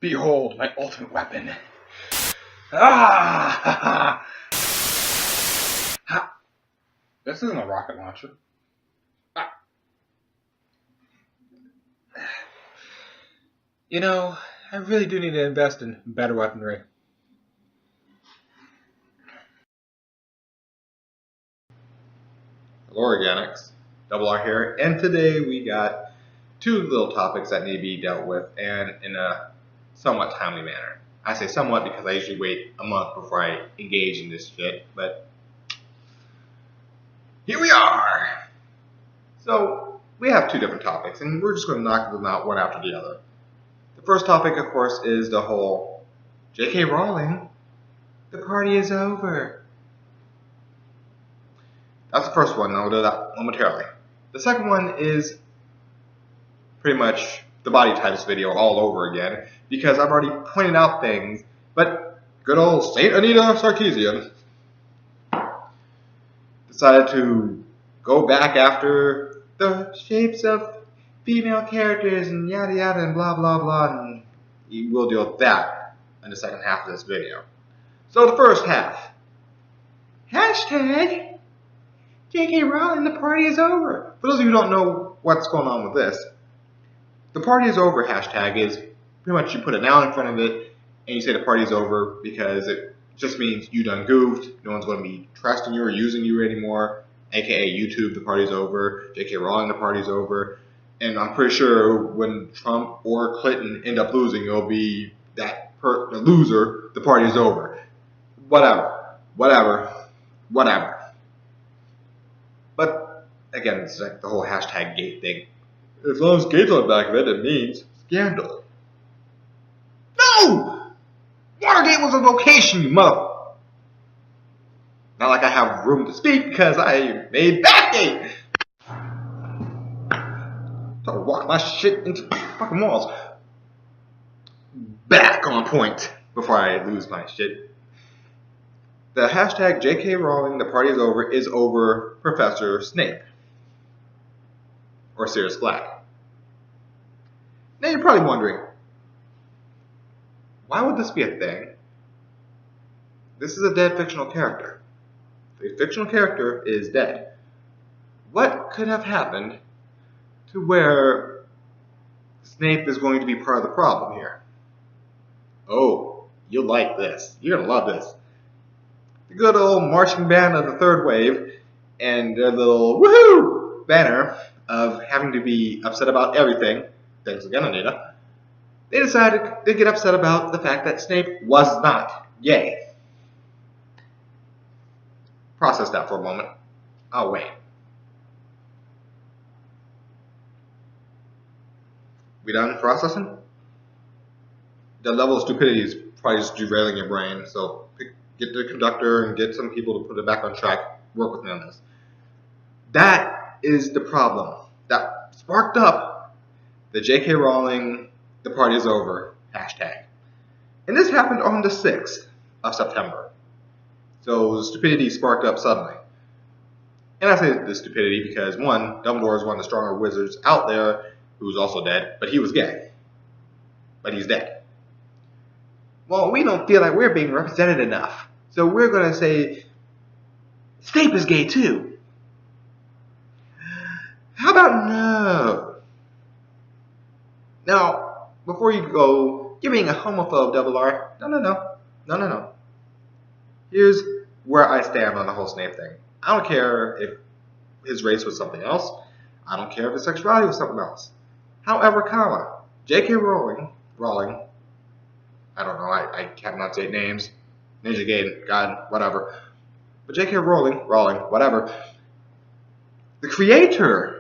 Behold my ultimate weapon. Ah! Ha! This isn't a rocket launcher. Ah. You know, I really do need to invest in better weaponry. Hello organics, Double R here, and today we got two little topics that need to be dealt with, and in a somewhat timely manner. I say somewhat because I usually wait a month before I engage in this shit, but here we are! So, we have two different topics, and we're just going to knock them out one after the other. The first topic, of course, is the whole J.K. Rowling, the party is over. That's the first one, I'll do that momentarily. The second one is pretty much the body types video all over again, because I've already pointed out things, but good old Saint Anita Sarkeesian decided to go back after the shapes of female characters and yada yada and blah blah blah, and we'll deal with that in the second half of this video. So the first half. Hashtag J.K. Rowling, the party is over. For those of you who don't know what's going on with this, the party is over hashtag is pretty much you put a noun in front of it and you say the party is over because it just means you done goofed, no one's going to be trusting you or using you anymore, aka YouTube, the party's over, J.K. Rowling, the party's over, and I'm pretty sure when Trump or Clinton end up losing, it'll be the loser, the party is over. Whatever. But again, it's like the whole hashtag gate thing. As long as gate's on the back of it, it means scandal. No! Watergate was a vocation, you mother. Not like I have room to speak because I made Backgate. So I walk my shit into fucking walls. Back on point before I lose my shit. The hashtag J.K. Rowling, the party is over Professor Snape. Or Sirius Black. Now you're probably wondering, why would this be a thing? This is a dead fictional character. The fictional character is dead. What could have happened to where Snape is going to be part of the problem here? Oh, you'll like this. You're going to love this. The good old marching band of the third wave and their little woohoo banner of having to be upset about everything, thanks again Anita, they decided to get upset about the fact that Snape was not gay. Process that for a moment. Oh wait. We done processing? The level of stupidity is probably just derailing your brain, so get the conductor and get some people to put it back on track. Work with me on this. That is the problem that sparked up the J.K. Rowling, the party is over hashtag. And this happened on the 6th of September. So the stupidity sparked up suddenly. And I say the stupidity because one, Dumbledore is one of the stronger wizards out there who's also dead, but he was gay. But he's dead. Well, we don't feel like we're being represented enough. So we're going to say Snape is gay too. How about no? Now, before you go, you're being a homophobe, Double R. No. Here's where I stand on the whole Snape thing. I don't care if his race was something else. I don't care if his sexuality was something else. However, J.K. Rowling, I don't know, I cannot say names. Ninja Gaiden, God, whatever. But J.K. Rowling, whatever. The creator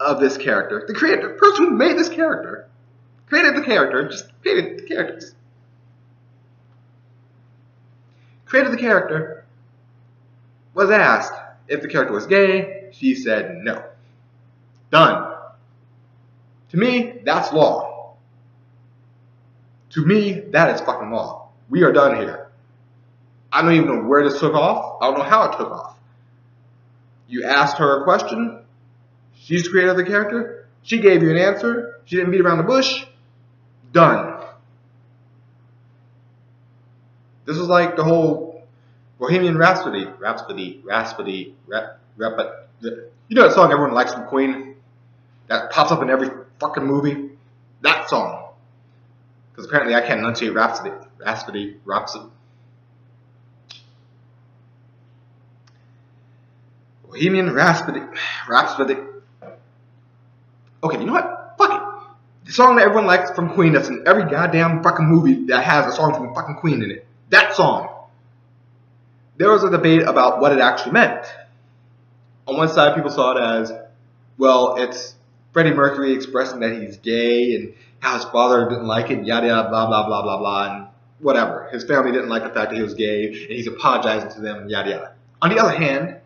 of this character, the person who made this character, created the character, was asked if the character was gay. She said no. Done. To me, that's law. To me, that is fucking law. We are done here. I don't even know where this took off. I don't know how it took off. You asked her a question. She's the creator of the character. She gave you an answer. She didn't beat around the bush. Done. This was like the whole Bohemian Rhapsody. You know that song everyone likes from Queen? That pops up in every fucking movie? That song. Because apparently I can't enunciate Rhapsody. Bohemian Rhapsody. Okay, you know what? Fuck it. The song that everyone likes from Queen that's in every goddamn fucking movie that has a song from fucking Queen in it. That song. There was a debate about what it actually meant. On one side, people saw it as, well, it's Freddie Mercury expressing that he's gay and how his father didn't like it, yada yada, blah blah blah blah blah, and whatever. His family didn't like the fact that he was gay, and he's apologizing to them, and yada yada. On the other hand,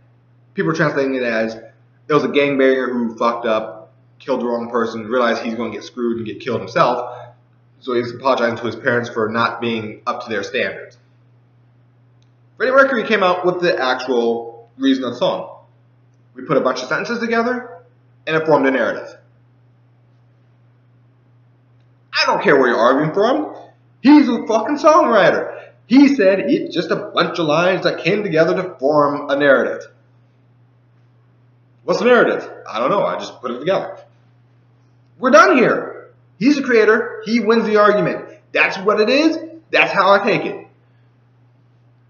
people are translating it as it was a gangbanger who fucked up, killed the wrong person, realized he's going to get screwed and get killed himself, so he's apologizing to his parents for not being up to their standards. Freddie Mercury came out with the actual reason of the song. We put a bunch of sentences together, and it formed a narrative. I don't care where you're arguing from. He's a fucking songwriter. He said it's just a bunch of lines that came together to form a narrative. What's the narrative? I don't know. I just put it together. We're done here. He's the creator. He wins the argument. That's what it is. That's how I take it.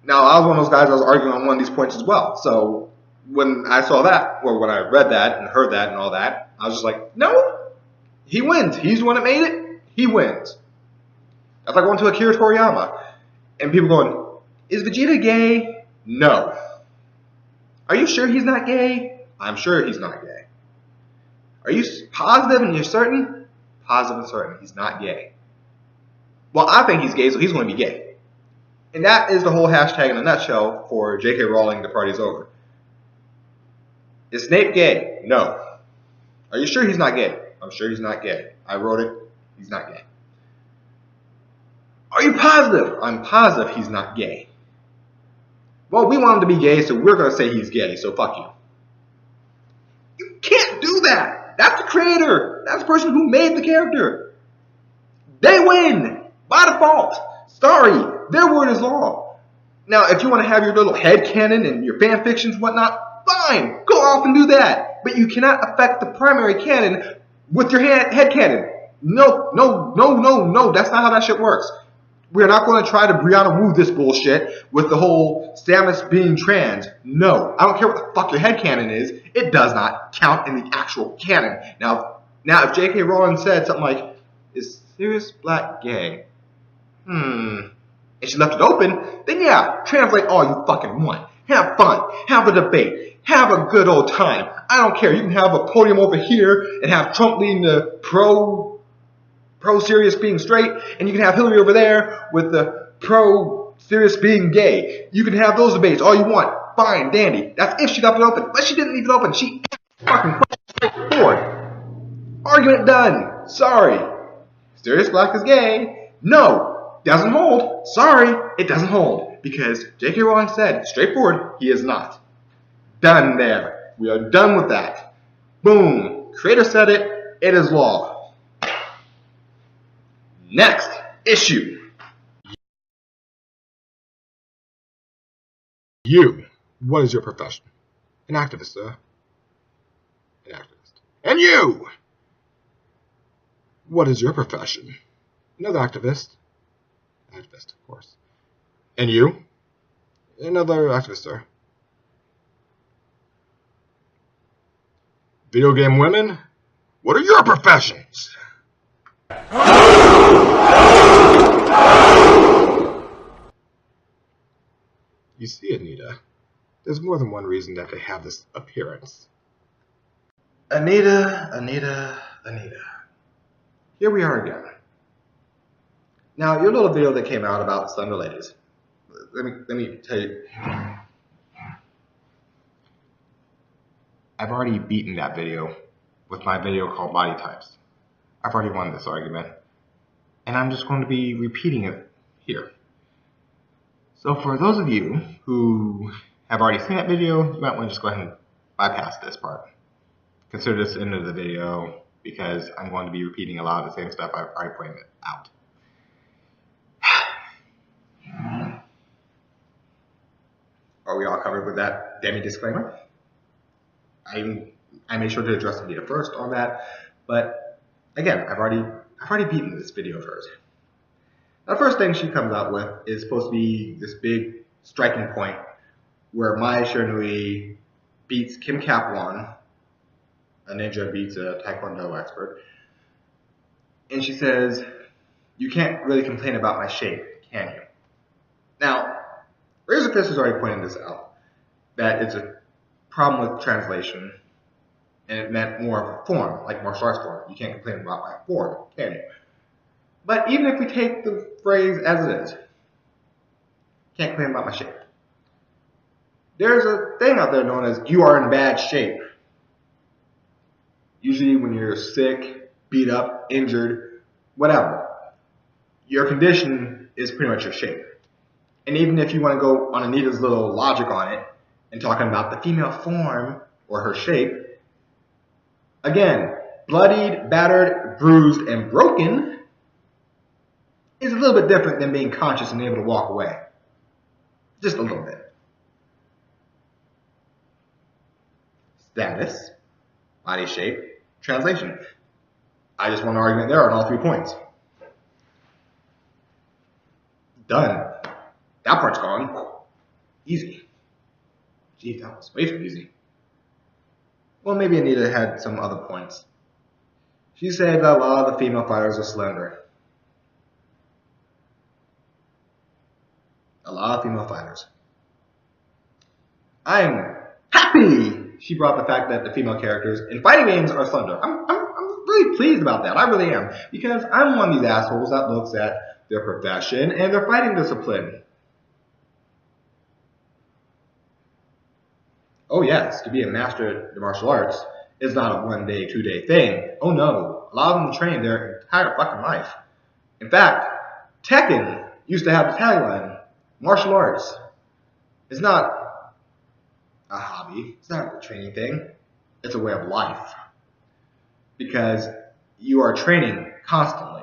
Now, I was one of those guys that was arguing on one of these points as well. So when I saw that, or when I read that and heard that and all that, I was just like, no, he wins. He's the one that made it. He wins. That's like going to Akira Toriyama and people going, is Vegeta gay? No. Are you sure he's not gay? I'm sure he's not gay. Are you positive and you're certain? Positive and certain. He's not gay. Well, I think he's gay, so he's going to be gay. And that is the whole hashtag in a nutshell for J.K. Rowling, the party's over. Is Snape gay? No. Are you sure he's not gay? I'm sure he's not gay. I wrote it. He's not gay. Are you positive? I'm positive he's not gay. Well, we want him to be gay, so we're going to say he's gay, so fuck you. You can't do that. That's the creator. That's the person who made the character. They win by default. Sorry. Their word is law. Now, if you want to have your little headcanon and your fan fictions and whatnot, fine. Go off and do that. But you cannot affect the primary canon with your headcanon. No. That's not how that shit works. We're not going to try to Brianna Wu this bullshit with the whole Samus being trans. No. I don't care what the fuck your headcanon is. It does not count in the actual canon. Now if J.K. Rowling said something like, is Sirius Black gay? And she left it open, then yeah, translate all you fucking want. Have fun. Have a debate. Have a good old time. I don't care. You can have a podium over here and have Trump leading the pro-Sirius being straight, and you can have Hillary over there with the pro-Sirius being gay. You can have those debates all you want. Fine, dandy. That's if she left it open. But she didn't leave it open. She fucking straightforward. Argument done. Sorry. Sirius Black is gay. No. Doesn't hold. Sorry, it doesn't hold. Because J.K. Rowling said, straightforward, he is not. Done there. We are done with that. Boom. Creator said it. It is law. Next issue. You. What is your profession? An activist, sir. An activist. And you. What is your profession? Another activist. Activist, of course. And you? Another activist, sir. Video game women? What are your professions? You see, Anita, there's more than one reason that they have this appearance. Anita. Here we are again. Now, your little video that came out about Slender ladies, let me tell you, I've already beaten that video with my video called Body Types. I've already won this argument, and I'm just going to be repeating it here. So for those of you who have already seen that video, you might want to just go ahead and bypass this part. Consider this the end of the video, because I'm going to be repeating a lot of the same stuff I've already pointed out. Are we all covered with that demi disclaimer? I made sure to address Anita first on that, but again, I've already beaten this video of hers. The first thing she comes out with is supposed to be this big striking point where Mai Shiranui beats Kim Cap-1, a ninja beats a taekwondo expert, and she says, "You can't really complain about my shape, can you?" Now, Razor Fist has already pointed this out, that it's a problem with translation, and it meant more of a form, like martial arts form. You can't complain about my form, can you? But even if we take the phrase as it is, can't complain about my shape. There's a thing out there known as you are in bad shape. Usually when you're sick, beat up, injured, whatever, your condition is pretty much your shape. And even if you want to go on Anita's little logic on it and talking about the female form or her shape, again, bloodied, battered, bruised, and broken is a little bit different than being conscious and able to walk away. Just a little bit. Status, body shape, translation. I just won an argument there on all 3 points. Done. That part's gone. Easy. Gee, that was way too easy. Well, maybe Anita had some other points. She said that a lot of the female fighters are slender. A lot of female fighters. I'm happy she brought the fact that the female characters in fighting games are slender. I'm really pleased about that. I really am. Because I'm one of these assholes that looks at their profession and their fighting discipline. Oh yes, to be a master of martial arts is not a 1 day, 2 day thing. Oh no, a lot of them train their entire fucking life. In fact, Tekken used to have the tagline, martial arts is not a hobby, it's not a training thing, it's a way of life. Because you are training constantly.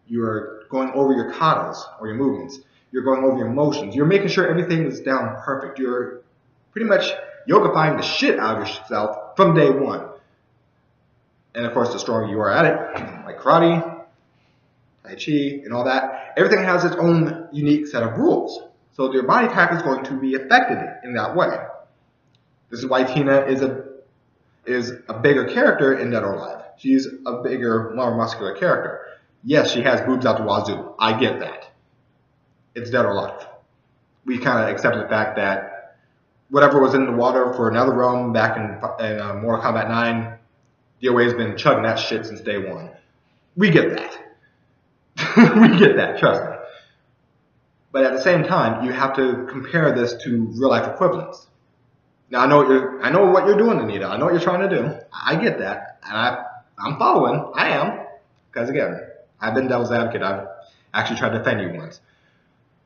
You are going over your katas or your movements. You're going over your motions. You're making sure everything is down perfect. You're pretty much yogifying the shit out of yourself from day one. And of course, the stronger you are at it, like karate, tai chi, and all that, everything has its own unique set of rules. So your body type is going to be affected in that way. This is why Tina is a bigger character in Dead or Alive. She's a bigger, more muscular character. Yes, she has boobs out the wazoo. I get that. It's Dead or Alive. We kind of accepted the fact that whatever was in the water for another realm back in Mortal Kombat 9, DOA's been chugging that shit since day one. We get that. We get that, trust me. But at the same time, you have to compare this to real life equivalents. Now I know what you're doing, Anita. I know what you're trying to do. I get that, and I'm following. I am, because again, I've been devil's advocate. I've actually tried to defend you once.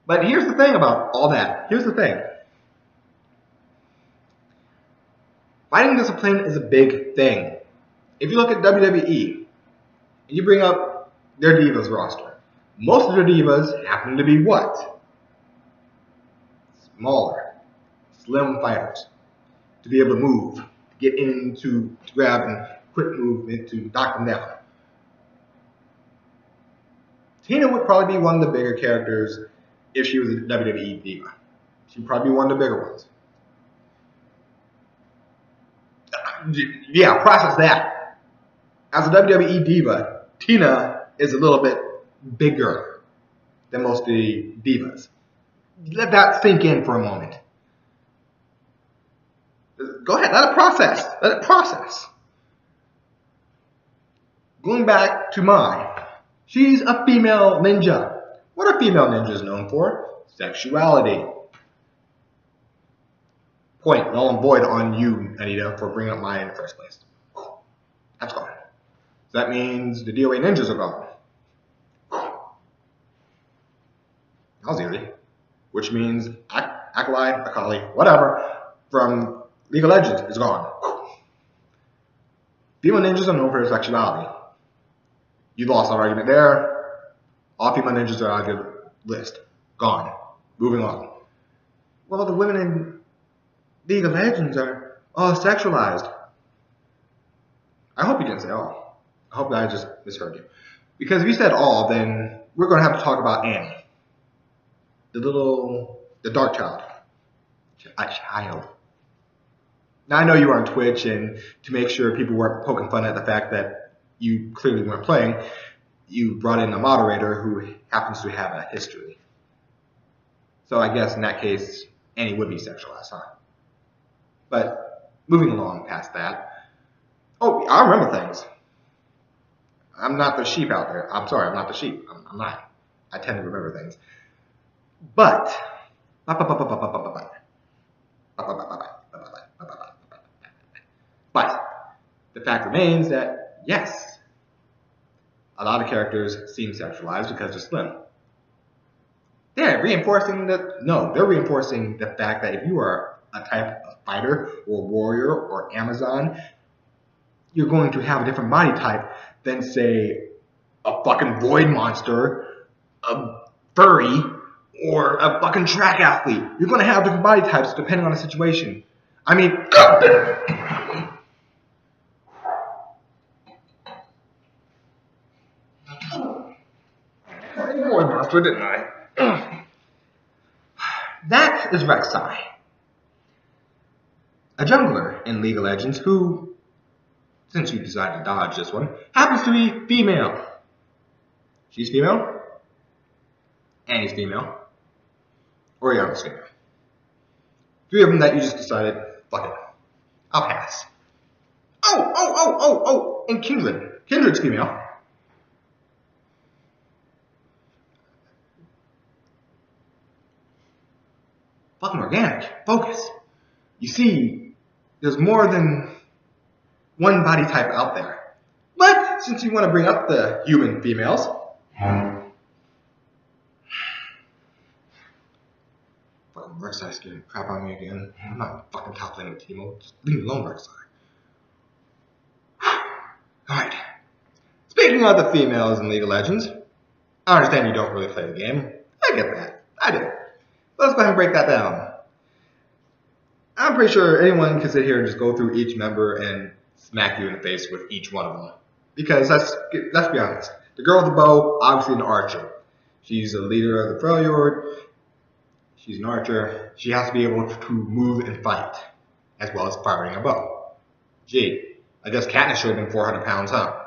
But here's the thing about all that. Here's the thing. Fighting discipline is a big thing. If you look at WWE, and you bring up their Divas roster, most of their Divas happen to be what? Smaller, slim fighters. To be able to move, to get into, to grab and quick movement to knock them down. Tina would probably be one of the bigger characters if she was a WWE Diva. She'd probably be one of the bigger ones. Yeah, process that. As a WWE Diva, Tina is a little bit bigger than most of the Divas. Let that sink in for a moment. Go ahead, let it process. Let it process. Going back to Mai, she's a female ninja. What are female ninjas known for? Sexuality. Point null and void on you, Anita, for bringing up Mai in the first place. That's gone. So that means the DOA ninjas are gone. That was easy. Which means Akkad, Akali, whatever, from League of Legends is gone. Female ninjas are known for their sexuality. You lost that argument there. All female ninjas are out of the list. Gone. Moving on. well, the women in League of Legends are all sexualized. I hope you didn't say all. I hope that I just misheard you. Because if you said all, then we're going to have to talk about Annie. The dark child. A child. Now, I know you were on Twitch, and to make sure people weren't poking fun at the fact that you clearly weren't playing, you brought in a moderator who happens to have a history. So I guess in that case, Annie would be sexualized, huh? But moving along past that. Oh, I remember things. I'm not the sheep out there. I'm sorry, I'm not the sheep. I'm not. I tend to remember things. But the fact remains that, yes, a lot of characters seem sexualized because they're slim. They're reinforcing the fact that if you are a type of fighter or warrior or Amazon, you're going to have a different body type than, say, a fucking void monster, a furry, or a fucking track athlete. You're going to have different body types depending on the situation. I mean, void monster, didn't I? That is Rek'Sai, a jungler in League of Legends who, since you decided to dodge this one, happens to be female. She's female. Annie's female. Oriana's female. 3 of them that you just decided, fuck it, I'll pass. Oh, and Kindred. Kindred's female. Fucking organic. Focus. You see, there's more than one body type out there. But since you want to bring up the human females, fucking Rek'Sai's getting crap on me again. I'm not fucking top laning with Teemo. Just leave me alone, Rek'Sai. Alright. Speaking of the females in League of Legends, I understand you don't really play the game. I get that. I do. Let's go ahead and break that down. I'm pretty sure anyone can sit here and just go through each member and smack you in the face with each one of them. Because let's be honest. The girl with the bow, obviously an archer. She's a leader of the Freljord. She's an archer. She has to be able to move and fight, as well as firing a bow. Gee, I guess Katniss should have been 400 pounds, huh?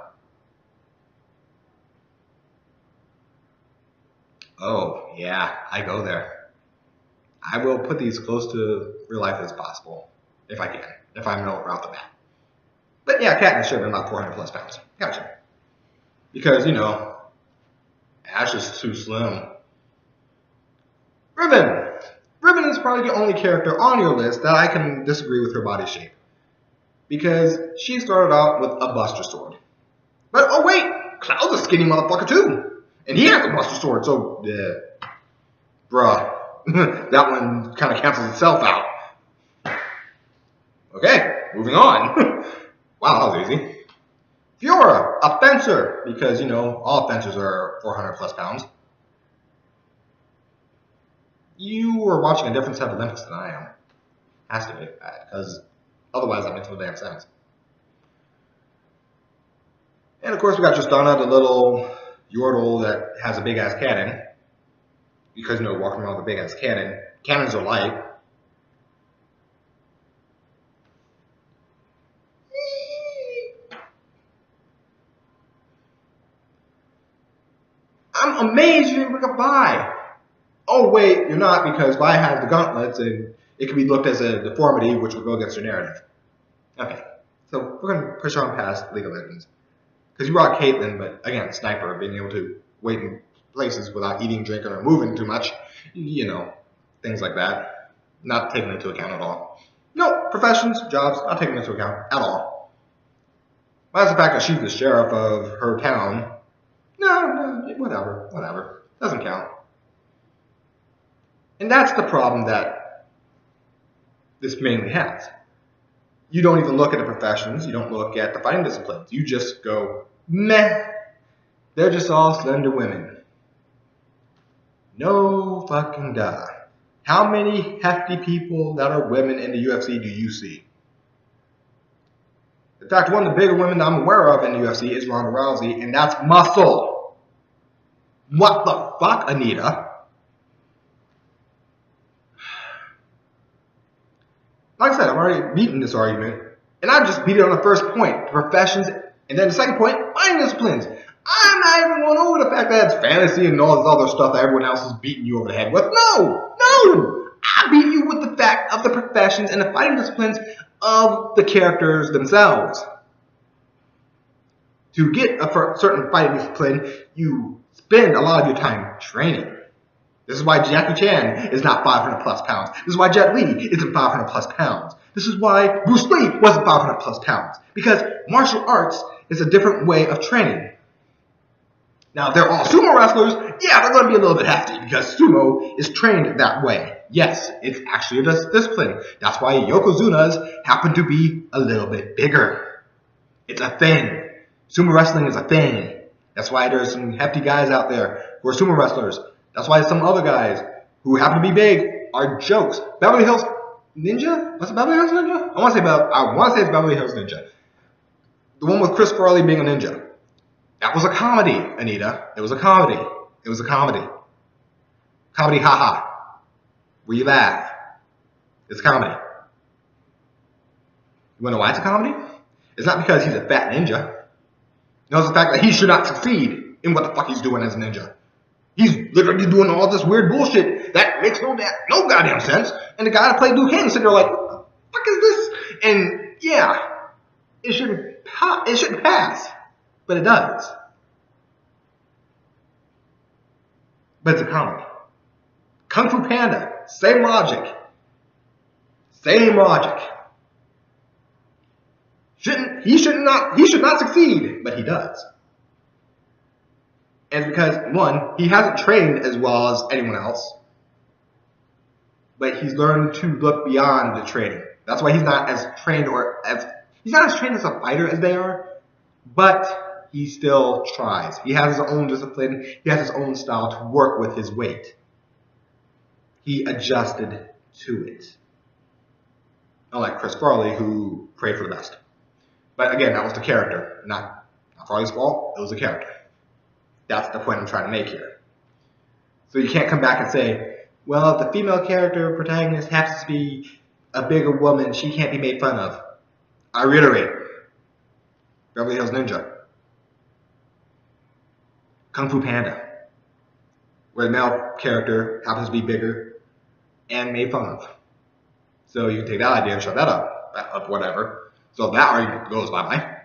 Oh, yeah, I go there. I will put these close to real life as possible, if I can, if I know right off the bat. But yeah, Katniss should have been about 400 plus pounds. Gotcha. Because, you know, Ash is too slim. Riven! Riven is probably the only character on your list that I can disagree with her body shape. Because she started out with a Buster Sword. But, oh wait! Cloud's a skinny motherfucker too! And he has a Buster Sword, so, yeah. Bruh. That one kind of cancels itself out. Okay, moving on. Wow, that was easy. Fiora, a fencer, because, you know, all fencers are 400 plus pounds. You are watching a different set of Olympics than I am. Has to be, because otherwise that makes no damn sense. And of course we got Tristana, the little Yordle that has a big ass cannon. Because, you know, walking around with a big ass cannon. Cannons are light. I'm amazed you didn't pick up Vi. Oh wait, you're not, because Vi has the gauntlets and it can be looked as a deformity, which will go against your narrative. Okay, so we're gonna push on past League of Legends. Because you brought Caitlyn, but again, sniper, being able to wait in places without eating, drinking, or moving too much. You know, things like that. Not taken into account at all. No, professions, jobs, not taken into account at all. But that's the fact that she's the sheriff of her town. No, whatever. Doesn't count. And that's the problem that this mainly has. You don't even look at the professions, you don't look at the fighting disciplines. You just go, meh. They're just all slender women. No fucking duh. How many hefty people that are women in the UFC do you see? In fact, one of the bigger women that I'm aware of in the UFC is Ronda Rousey, and that's muscle. What the fuck, Anita? Like I said, I've already beaten this argument, and I just beat it on the first point, the professions, and then the second point, fighting disciplines. I'm not even going over the fact that it's fantasy and all this other stuff that everyone else is beating you over the head with. No! I beat you with the fact of the professions and the fighting disciplines of the characters themselves. To get a certain fighting discipline, you spend a lot of your time training. This is why Jackie Chan is not 500 plus pounds. This is why Jet Li isn't 500 plus pounds. This is why Bruce Lee wasn't 500 plus pounds. Because martial arts is a different way of training. Now, if they're all sumo wrestlers, yeah, they're going to be a little bit hefty because sumo is trained that way. Yes, it's actually a discipline. That's why Yokozunas happen to be a little bit bigger. It's a thing. Sumo wrestling is a thing. That's why there's some hefty guys out there who are sumo wrestlers. That's why some other guys who happen to be big are jokes. Beverly Hills Ninja? What's it, Beverly Hills Ninja? I want to say it's Beverly Hills Ninja. The one with Chris Farley being a ninja. That was a comedy, Anita. It was a comedy. It was a comedy. Comedy, haha. Where you laugh. It's a comedy. You want to know why it's a comedy? It's not because he's a fat ninja. No, it's the fact that he should not succeed in what the fuck he's doing as a ninja. He's literally doing all this weird bullshit that makes no goddamn sense. And the guy that played Liu Kang sitting there like, what the fuck is this? And yeah, it shouldn't pass. But it does. But it's a comedy. Kung Fu Panda, same logic. Same logic. He should not succeed, but he does. And it's because, one, he hasn't trained as well as anyone else, but he's learned to look beyond the training. That's why he's not as trained as a fighter as they are, but he still tries. He has his own discipline. He has his own style to work with his weight. He adjusted to it. Unlike Chris Farley, who prayed for the best. But again, that was the character. Not Farley's fault. It was the character. That's the point I'm trying to make here. So you can't come back and say, well, if the female character protagonist happens to be a bigger woman, she can't be made fun of. I reiterate. Beverly Hills Ninja. Kung Fu Panda. Where the male character happens to be bigger and made fun of. So you can take that idea and shut that up, whatever. So that argument goes bye-bye.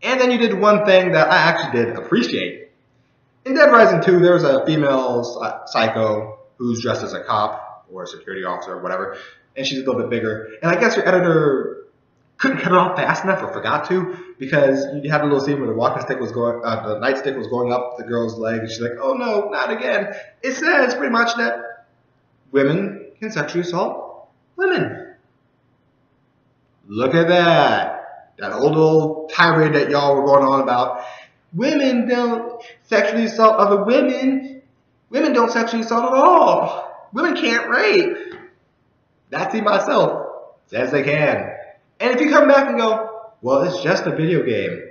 And then you did one thing that I actually did appreciate. In Dead Rising 2, there's a female psycho who's dressed as a cop or a security officer or whatever, and she's a little bit bigger. And I guess your editor couldn't cut it off fast enough or forgot to, because you had a little scene where the nightstick was going up the girl's leg, and she's like, "Oh no, not again!" It says pretty much that women can sexually assault women. Look at that. That old tirade that y'all were going on about. Women don't sexually assault other women. Women don't sexually assault at all. Women can't rape. That's myself. Says they can. And if you come back and go, well, it's just a video game,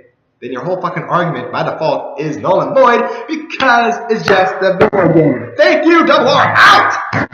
then your whole fucking argument by default is null and void because it's just a video game. Thank you, Double R, out!